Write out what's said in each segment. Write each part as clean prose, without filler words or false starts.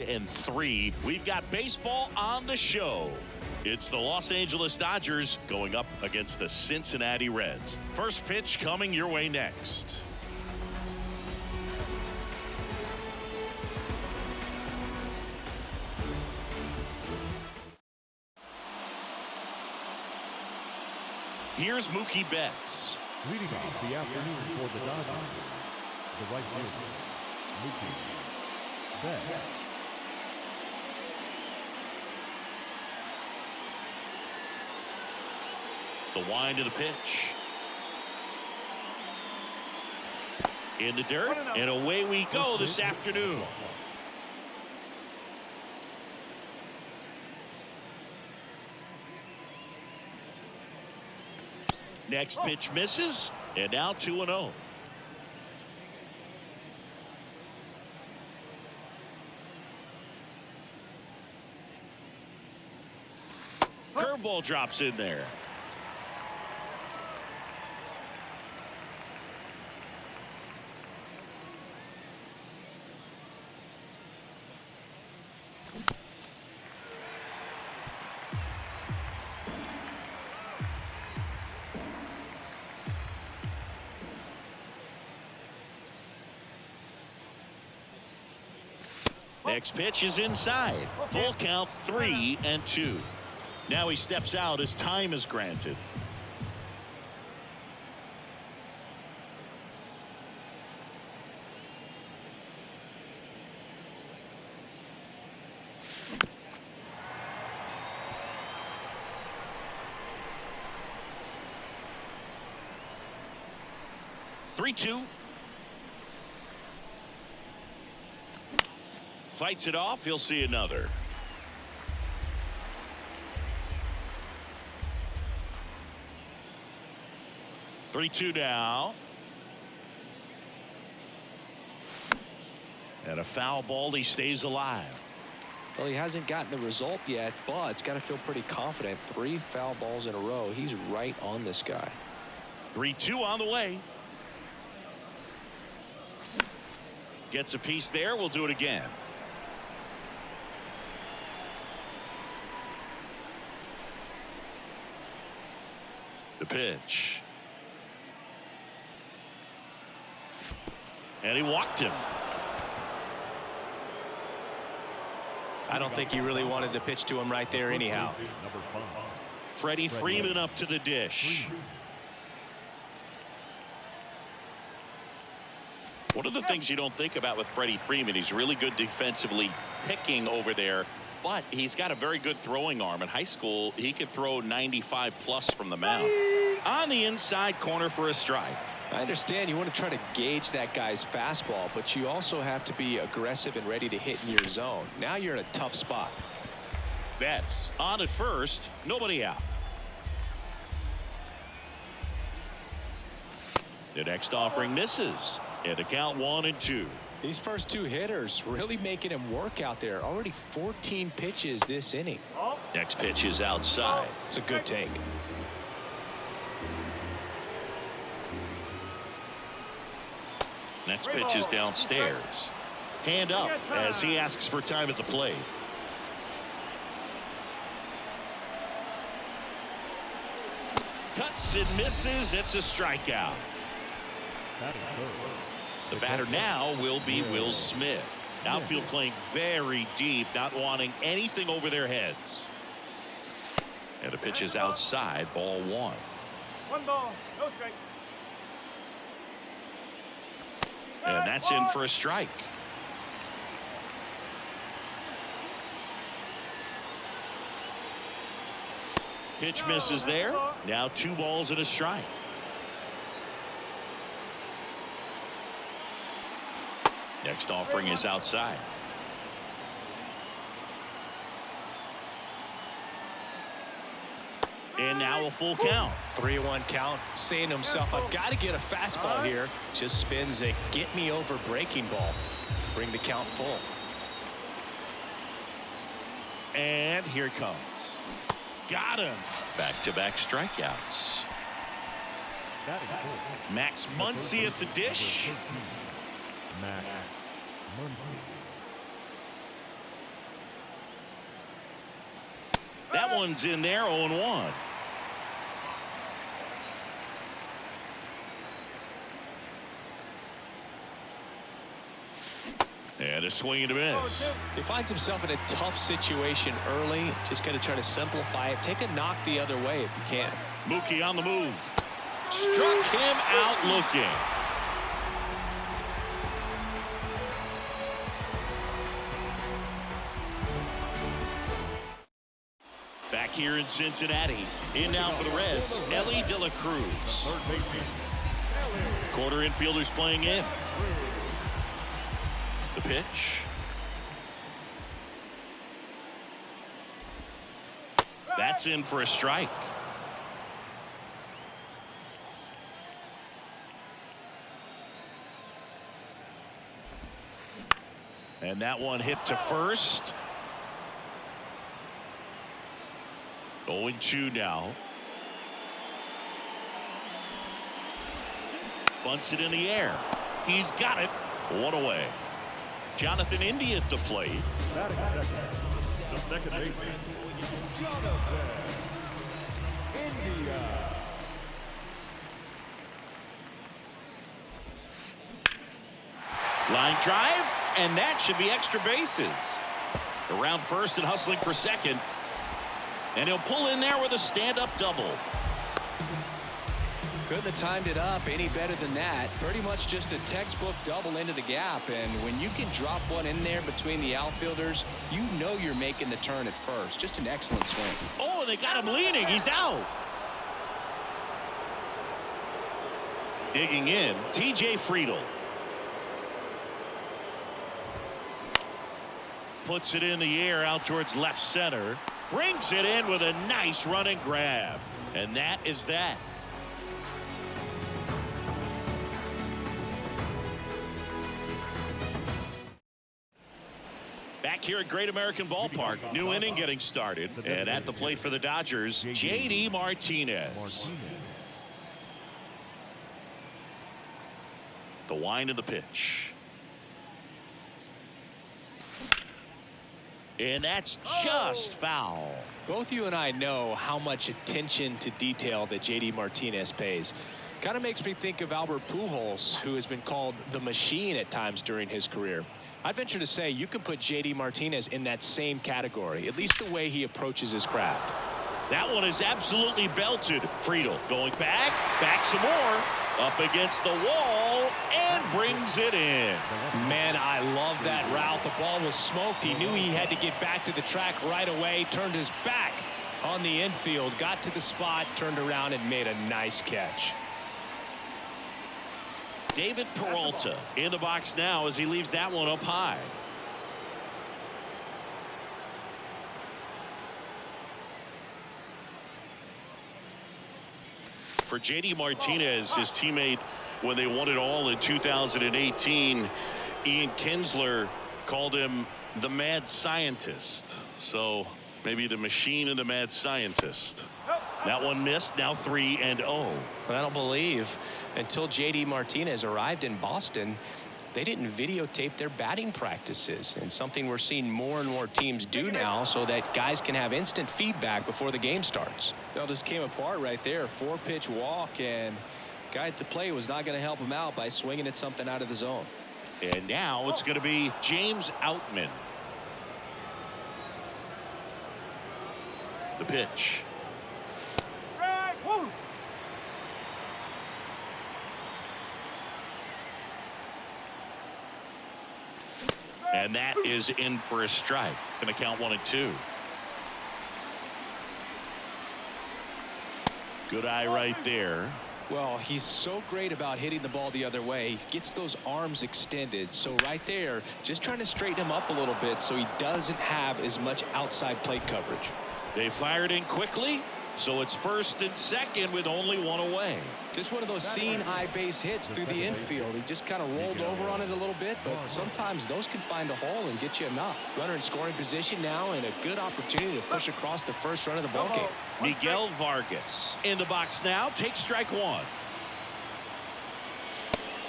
103. We've got baseball on the show. It's the Los Angeles Dodgers going up against the Cincinnati Reds. First pitch coming your way next. Here's Mookie Betts. Leading off the afternoon for the Dodgers, the right fielder, Mookie Betts. The wind of the pitch. In the dirt, and away we go this afternoon. Next pitch misses, and now 2-0. Curveball drops in there. Next pitch is inside. Full count, 3-2. Now he steps out as time is granted. Three-two. Fights it off. He'll see another. Three-two now. And a foul ball. He stays alive. Well, he hasn't gotten the result yet, but it's got to feel pretty confident. 3 foul balls in a row. He's right on this guy. 3-2 on the way. Gets a piece there. We'll do it again. The pitch. And he walked him. I don't think he really wanted to pitch to him right there anyhow. Freddie Freeman up to the dish. One of the things you don't think about with Freddie Freeman, he's really good defensively picking over there, but he's got a very good throwing arm. In high school, he could throw 95 plus from the mound. On the inside corner for a strike. I understand you want to try to gauge that guy's fastball, but you also have to be aggressive and ready to hit in your zone. Now you're in a tough spot. Betts on at first, nobody out. The next offering misses, and the count 1-2. These first 2 hitters really making him work out there. Already 14 pitches this inning. Next pitch is outside. It's a good take. Next pitch is downstairs. Hand up as he asks for time at the plate. Cuts and misses. It's a strikeout. The batter now will be Will Smith. Outfield playing very deep, not wanting anything over their heads. And the pitch is outside, ball 1. 1 ball, no strike. And that's in for a strike. Pitch misses there. Now 2 balls and a strike. Next offering is outside. And now a full count. 3-1 count, saying to himself, I've got to get a fastball here. Just spins a get me over breaking ball to bring the count full. And here it comes. Got him. Back-to-back strikeouts. Max Muncy at the dish. Max Muncy. That one's in there, 0-1. And a swing and a miss. He finds himself in a tough situation early. Just got to try to simplify it. Take a knock the other way if you can. Mookie on the move. Struck him out looking. Back here in Cincinnati. In now for the Reds, Elly De La Cruz. Quarter infielders playing in. The pitch. That's in for a strike. And that one hit to first. 0-2 now. Bunts it in the air. He's got it. One away. Jonathan India at the plate. Batting second, the second baseman, Jonathan India. Line drive, and that should be extra bases. Around first and hustling for second. And he'll pull in there with a stand-up double. Couldn't have timed it up any better than that. Pretty much just a textbook double into the gap. And when you can drop one in there between the outfielders, you know you're making the turn at first. Just an excellent swing. Oh, they got him leaning. He's out. Digging in, TJ Friedl. Puts it in the air out towards left center. Brings it in with a nice running grab. And that is that. Back here at Great American Ballpark, new inning getting started. And at the plate for the Dodgers, JD Martinez. The wind of the pitch. And that's just foul. Both you and I know how much attention to detail that JD Martinez pays. Kind of makes me think of Albert Pujols, who has been called the machine at times during his career. I'd venture to say you can put JD Martinez in that same category, at least the way he approaches his craft. That one is absolutely belted. Friedl going back some more, up against the wall, and brings it in. Man, I love that route. The ball was smoked. He knew he had to get back to the track right away, turned his back on the infield, got to the spot, turned around, and made a nice catch. David Peralta in the box now as he leaves that one up high. For JD Martinez, his teammate when they won it all in 2018, Ian Kinsler called him the mad scientist. So maybe the machine and the mad scientist. That one missed. Now 3-0. I don't believe until JD Martinez arrived in Boston, they didn't videotape their batting practices, and something we're seeing more and more teams do now so that guys can have instant feedback before the game starts. It all just came apart right there. 4-pitch walk, and guy at the plate was not going to help him out by swinging at something out of the zone. And now it's going to be James Outman. The pitch. And that is in for a strike. Going to count 1-2. Good eye right there. Well, he's so great about hitting the ball the other way. He gets those arms extended. So right there, just trying to straighten him up a little bit so he doesn't have as much outside plate coverage. They fired in quickly, so it's first and second with only one away. Just one of those seeing eye base hits through the infield. He just kind of rolled over on it a little bit, but sometimes those can find a hole and get you a knock. Runner in scoring position now, and a good opportunity to push across the first run of the ball game. Miguel Vargas in the box now. Takes strike one.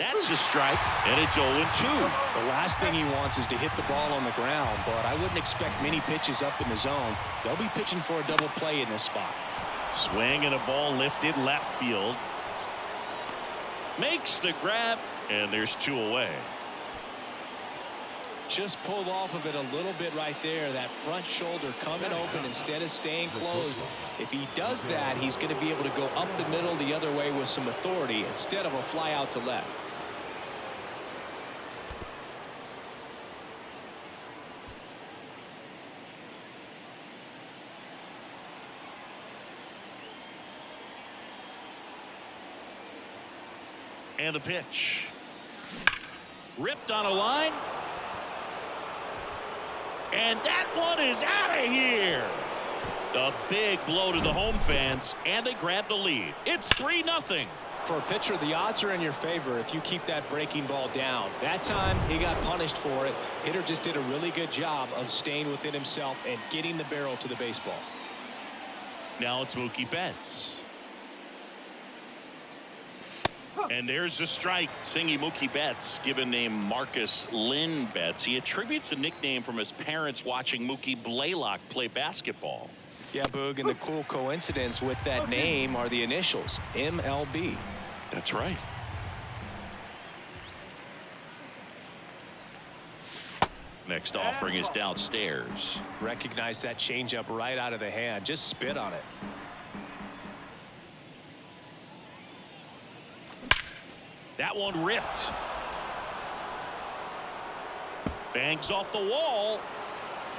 That's a strike, and it's 0-2. The last thing he wants is to hit the ball on the ground, but I wouldn't expect many pitches up in the zone. They'll be pitching for a double play in this spot. Swing and a ball lifted left field. Makes the grab, and there's 2 away. Just pulled off of it a little bit right there. That front shoulder coming open instead of staying closed. If he does that, he's going to be able to go up the middle the other way with some authority instead of a fly out to left. And the pitch. Ripped on a line. And that one is out of here. A big blow to the home fans, and they grab the lead. It's 3-0. For a pitcher, the odds are in your favor if you keep that breaking ball down. That time, he got punished for it. Hitter just did a really good job of staying within himself and getting the barrel to the baseball. Now it's Mookie Betts. And there's a strike. Singing Mookie Betts, given name Marcus Lynn Betts. He attributes a nickname from his parents watching Mookie Blaylock play basketball. Yeah, Boog, and the cool coincidence with that name are the initials, MLB. That's right. Next offering is downstairs. Recognize that changeup right out of the hand. Just spit on it. That one ripped. Bangs off the wall.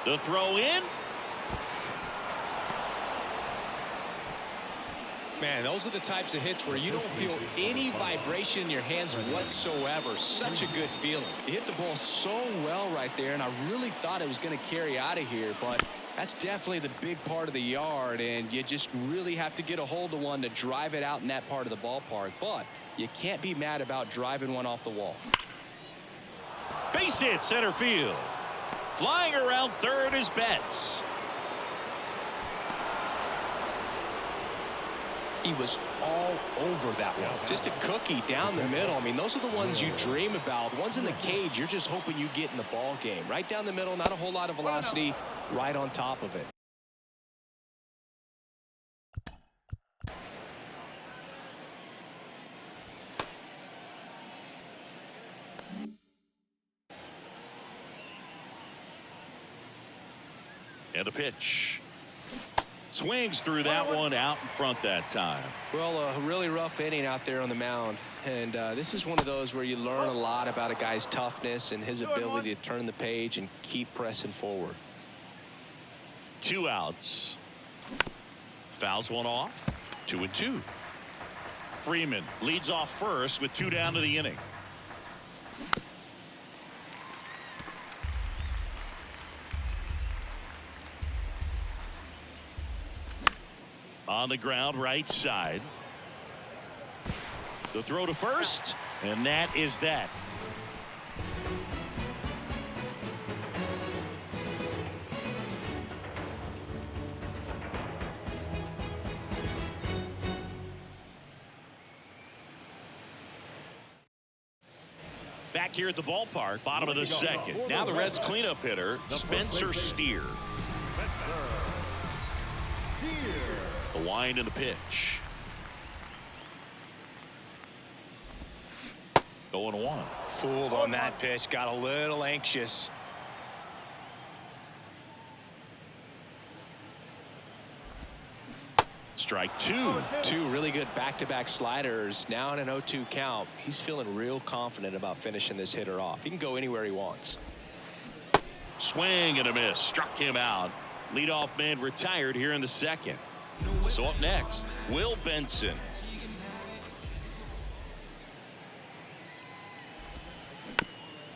The throw in. Man, those are the types of hits where you don't feel any vibration in your hands whatsoever. Such a good feeling. You hit the ball so well right there, and I really thought it was going to carry out of here, but that's definitely the big part of the yard, and you just really have to get a hold of one to drive it out in that part of the ballpark. But you can't be mad about driving one off the wall. Base hit center field. Flying around third is Betts. He was all over that one. Just a cookie down the middle. I mean, those are the ones you dream about. Ones in the cage, you're just hoping you get in the ball game. Right down the middle, not a whole lot of velocity, right on top of it. And a pitch. Swings through that one out in front that time. Well, a really rough inning out there on the mound. And this is one of those where you learn a lot about a guy's toughness and his ability to turn the page and keep pressing forward. 2 outs. Fouls one off. 2-2. Freeman leads off first with 2 down to the inning. On the ground, right side. The throw to first, and that is that. Back here at the ballpark, bottom of the second. Now the Reds cleanup hitter, Spencer Steer. The wind and the pitch. 0-1. Fooled on that pitch. Got a little anxious. Strike 2. 2 really good back-to-back sliders. Now in an 0-2 count. He's feeling real confident about finishing this hitter off. He can go anywhere he wants. Swing and a miss. Struck him out. Leadoff man retired here in the second. So up next, Will Benson.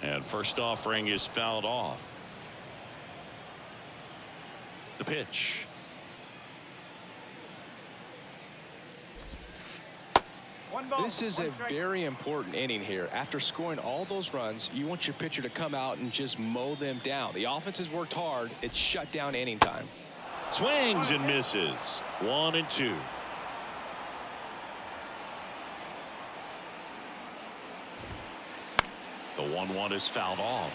And first offering is fouled off. The pitch. This is a very important inning here. After scoring all those runs, you want your pitcher to come out and just mow them down. The offense has worked hard. It's shut down inning time. Swings and misses. 1-2. The 1-1 is fouled off.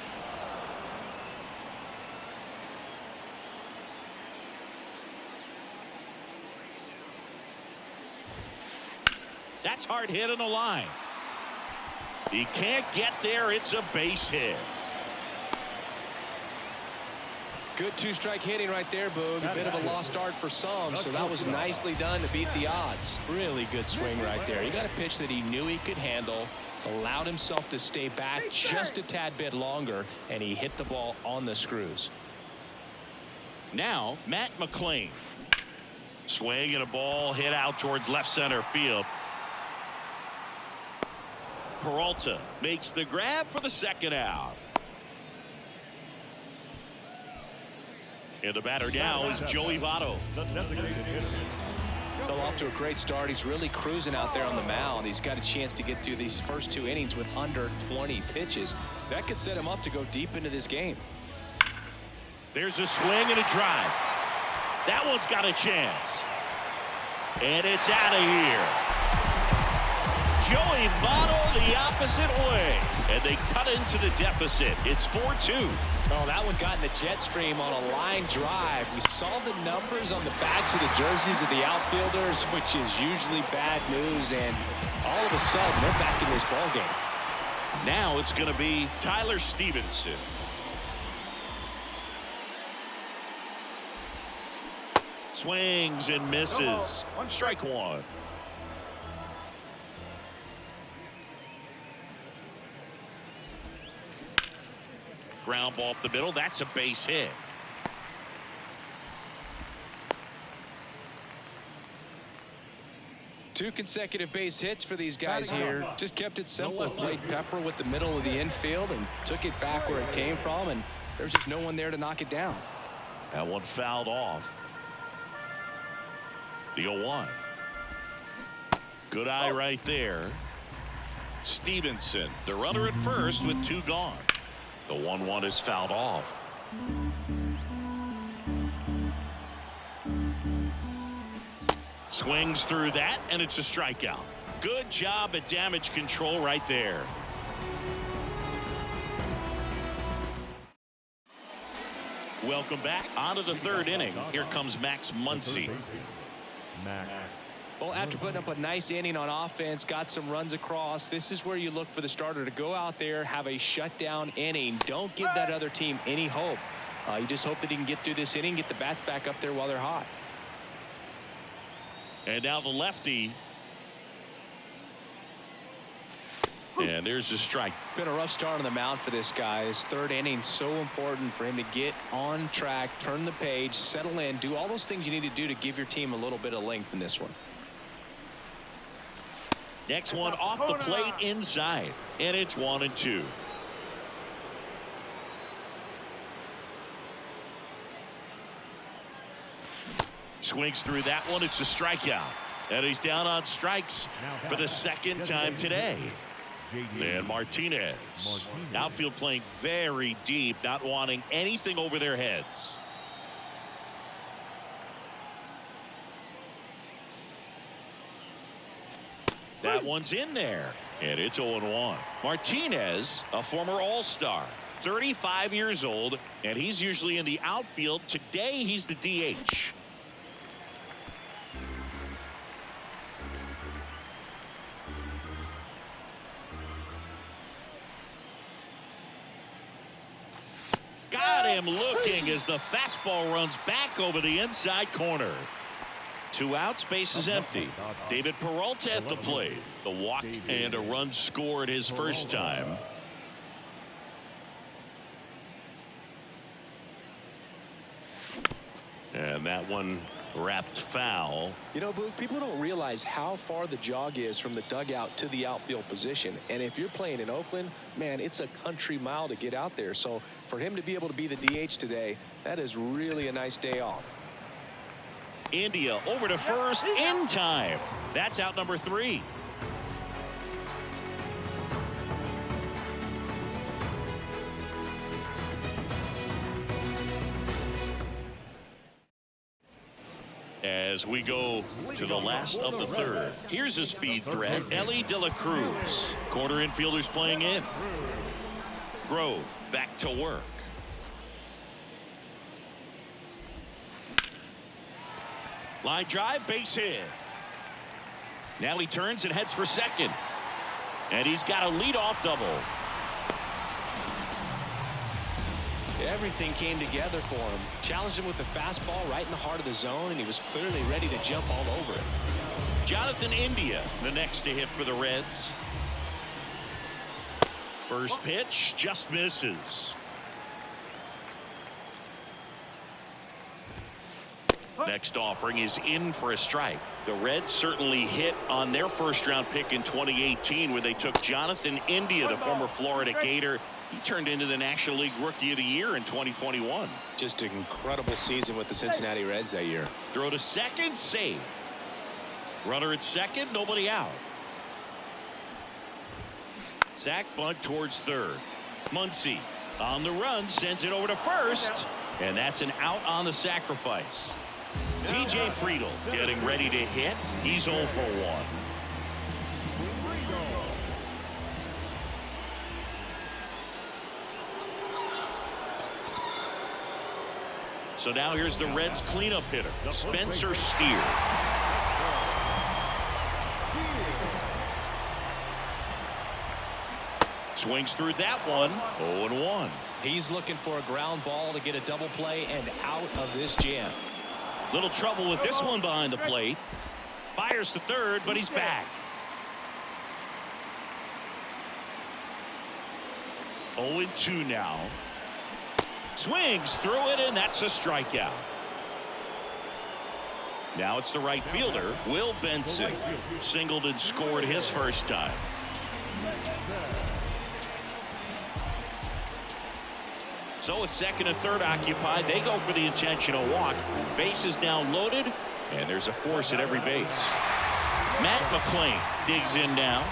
That's hard hit on the line. He can't get there. It's a base hit. Good two-strike hitting right there, Boog. A bit of a lost start for some, so that was nicely done to beat the odds. Really good swing right there. He got a pitch that he knew he could handle, allowed himself to stay back just a tad bit longer, and he hit the ball on the screws. Now, Matt McLain. Swing and a ball hit out towards left center field. Peralta makes the grab for the second out. And the batter now is Joey Votto. Fell off to a great start. He's really cruising out there on the mound. He's got a chance to get through these first 2 innings with under 20 pitches. That could set him up to go deep into this game. There's a swing and a drive. That one's got a chance. And it's out of here. Joey Votto the opposite way. And they cut into the deficit. It's 4-2. Oh, that one got in the jet stream on a line drive. We saw the numbers on the backs of the jerseys of the outfielders, which is usually bad news, and all of a sudden they're back in this ball game. Now it's going to be Tyler Stevenson. Swings and misses. Strike one. Ground ball up the middle. That's a base hit. Two consecutive base hits for these guys here. Just kept it simple. Played pepper with the middle of the infield and took it back where it came from, and there's just no one there to knock it down. That one fouled off. The 0-1. Good eye right there. Stevenson, the runner at first with 2 gone. The 1-1 is fouled off. Swings through that, and it's a strikeout. Good job at damage control right there. Welcome back. On to the 3rd inning. Here comes Max Muncy. Well, after putting up a nice inning on offense, got some runs across, this is where you look for the starter to go out there, have a shutdown inning. Don't give that other team any hope. You just hope that he can get through this inning, get the bats back up there while they're hot. And now the lefty. And there's the strike. Been a rough start on the mound for this guy. His 3rd inning, so important for him to get on track, turn the page, settle in, do all those things you need to do to give your team a little bit of length in this one. Next one off the plate inside, and it's 1-2. Swings through that one. It's a strikeout, and he's down on strikes for the 2nd time today. And Martinez, outfield playing very deep, not wanting anything over their heads. That one's in there, and it's 0-1. Martinez, a former All-Star, 35 years old, and he's usually in the outfield. Today, he's the DH. Got him looking as the fastball runs back over the inside corner. 2 outs, base is empty. David Peralta at the plate. The walk and a run scored his first time. And that one wrapped foul. You know, Boog, people don't realize how far the jog is from the dugout to the outfield position. And if you're playing in Oakland, man, it's a country mile to get out there. So for him to be able to be the DH today, that is really a nice day off. India over to first in time. That's out number 3. As we go to the last of the 3rd, here's a speed threat, Elly De La Cruz. Corner infielders playing in. Grove back to work. Line drive, base hit. Now he turns and heads for second. And he's got a leadoff double. Everything came together for him. Challenged him with the fastball right in the heart of the zone, and he was clearly ready to jump all over it. Jonathan India, the next to hit for the Reds. First pitch just misses. Next offering is in for a strike. The Reds certainly hit on their first-round pick in 2018 where they took Jonathan India, the former Florida Gator. He turned into the National League Rookie of the Year in 2021. Just an incredible season with the Cincinnati Reds that year. Throw to second, save. Runner at second, nobody out. Sack bunt towards third. Muncy on the run, sends it over to first, and that's an out on the sacrifice. TJ Friedl getting ready to hit. He's 0 for 1. So now here's the Reds cleanup hitter, Spencer Steer. Swings through that one. 0-1. He's looking for a ground ball to get a double play and out of this jam. Little trouble with this one behind the plate. Fires to third, but he's back. 0-2 now. Swings through it, and that's a strikeout. Now it's the right fielder, Will Benson. Singled and scored his first time. So with second and third occupied, they go for the intentional walk. Base is now loaded, and there's a force at every base. Matt McLain digs in now.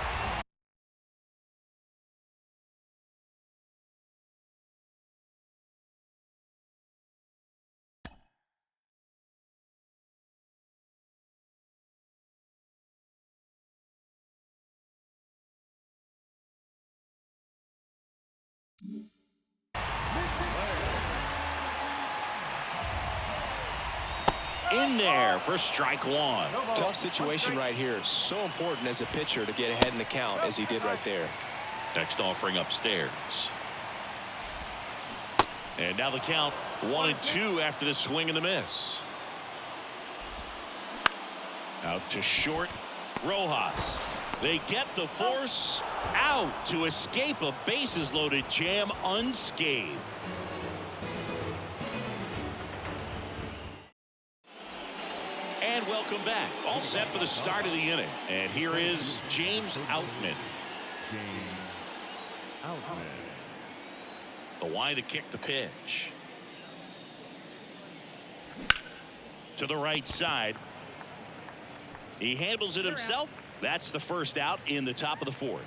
In there for strike one. Tough situation right here. So important as a pitcher to get ahead in the count as he did right there. Next offering upstairs. And now the count 1-2 after the swing and the miss. Out to short. Rojas. They get the force out to escape a bases loaded jam unscathed. And welcome back. All set for the start of the inning. And here is James Outman. The wide to kick the pitch. To the right side. He handles it himself. That's the first out in the top of the fourth.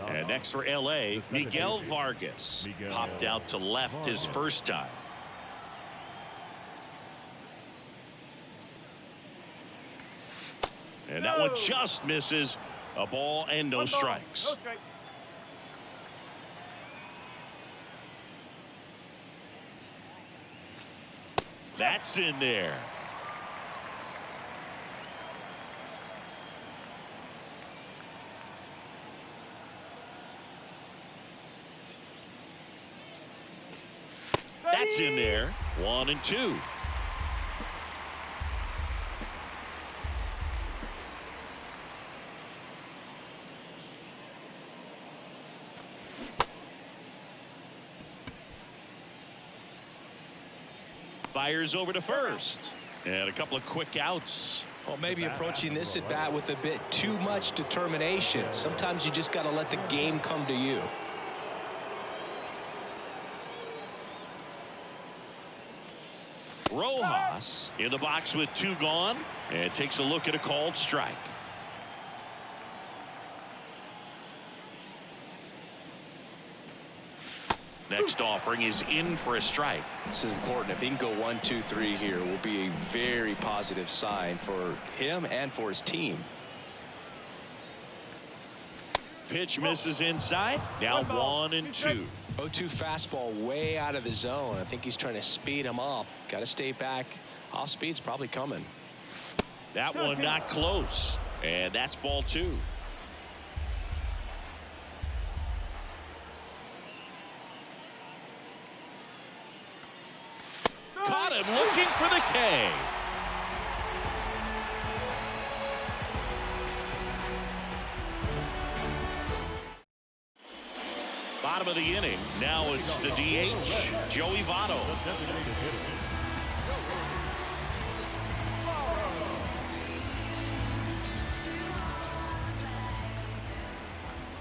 And next for LA, Miguel Vargas. Popped out to left his first time. And that one just misses. A ball and no strikes. That's in there. That's in there. 1-2. Fires over to first. And a couple of quick outs. Well, maybe approaching this at bat with a bit too much determination. Sometimes you just got to let the game come to you. Rojas in the box with 2 gone and takes a look at a called strike. Next offering is in for a strike. This is important. If he can go 1, 2, 3 here, will be a very positive sign for him and for his team. Pitch misses inside. Now 1-2. 0-2 fastball way out of the zone. I think he's trying to speed him up. Got to stay back. Off speed's probably coming. That one not close. And that's ball 2. Caught him looking for the K. Bottom of the inning. Now it's the DH, Joey Votto.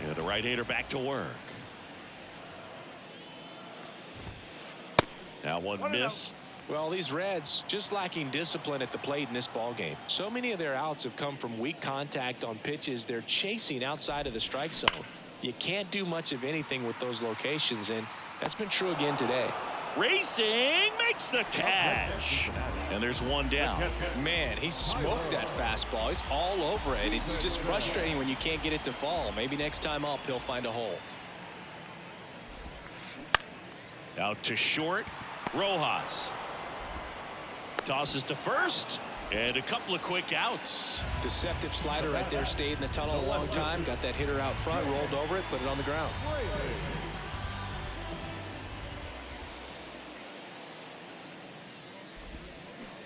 And the right-hander back to work. Now one missed. Well, these Reds just lacking discipline at the plate in this ball game. So many of their outs have come from weak contact on pitches they're chasing outside of the strike zone. You can't do much of anything with those locations, and that's been true again today. Racing makes the catch. And there's one down. Man, he smoked that fastball. He's all over it. It's just frustrating when you can't get it to fall. Maybe next time up, he'll find a hole. Out to short. Rojas tosses to first, and a couple of quick outs. Deceptive slider right there. Stayed in the tunnel a long time. Got that hitter out front, rolled over it, put it on the ground.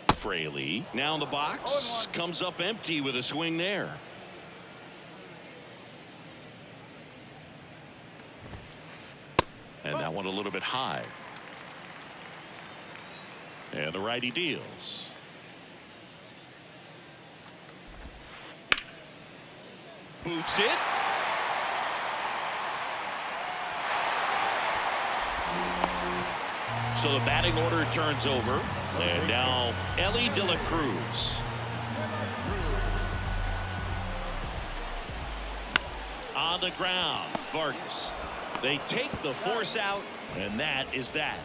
Fraley now in the box, comes up empty with a swing there. And that one a little bit high. And the righty deals. Boots it. So the batting order turns over. And now Elly De La Cruz. On the ground, Vargas. They take the force out, and that is that.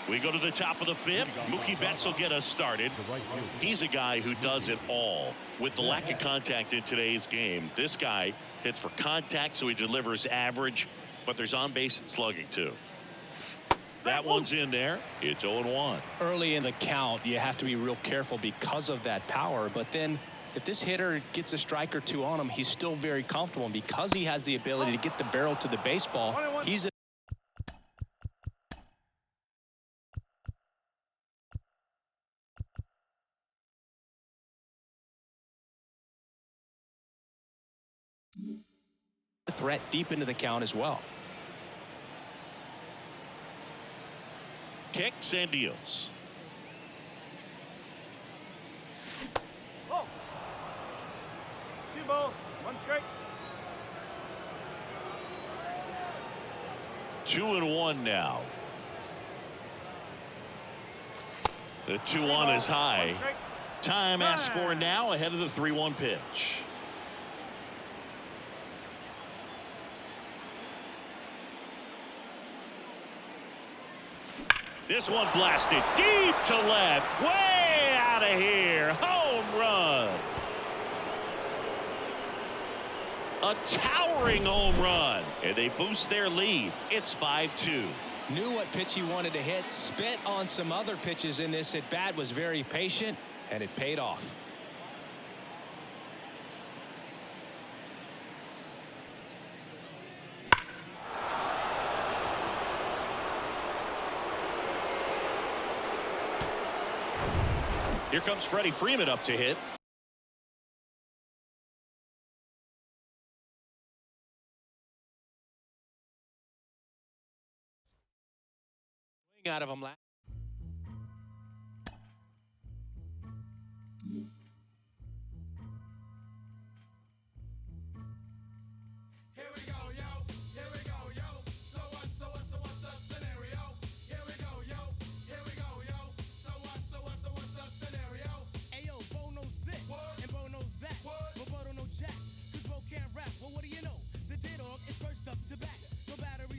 We go to the top of the 5th. Mookie Betts will get us started. He's a guy who does it all. With the lack of contact in today's game, this guy hits for contact, so he delivers average, but there's on base and slugging too. That one's in there. It's 0-1. Early in the count, you have to be real careful because of that power. But then if this hitter gets a strike or two on him, he's still very comfortable. And because he has the ability to get the barrel to the baseball, he's a threat deep into the count as well. Kicks and deals. Oh. 2 balls, 1 strike. 2-1 now. The 2-1 is high. Time asked for now ahead of the 3-1 pitch. This one blasted deep to left. Way out of here. Home run. A towering home run. And they boost their lead. It's 5-2. Knew what pitch he wanted to hit. Spit on some other pitches in this at bat. Was very patient, and it paid off. Here comes Freddie Freeman up to hit. Out of him last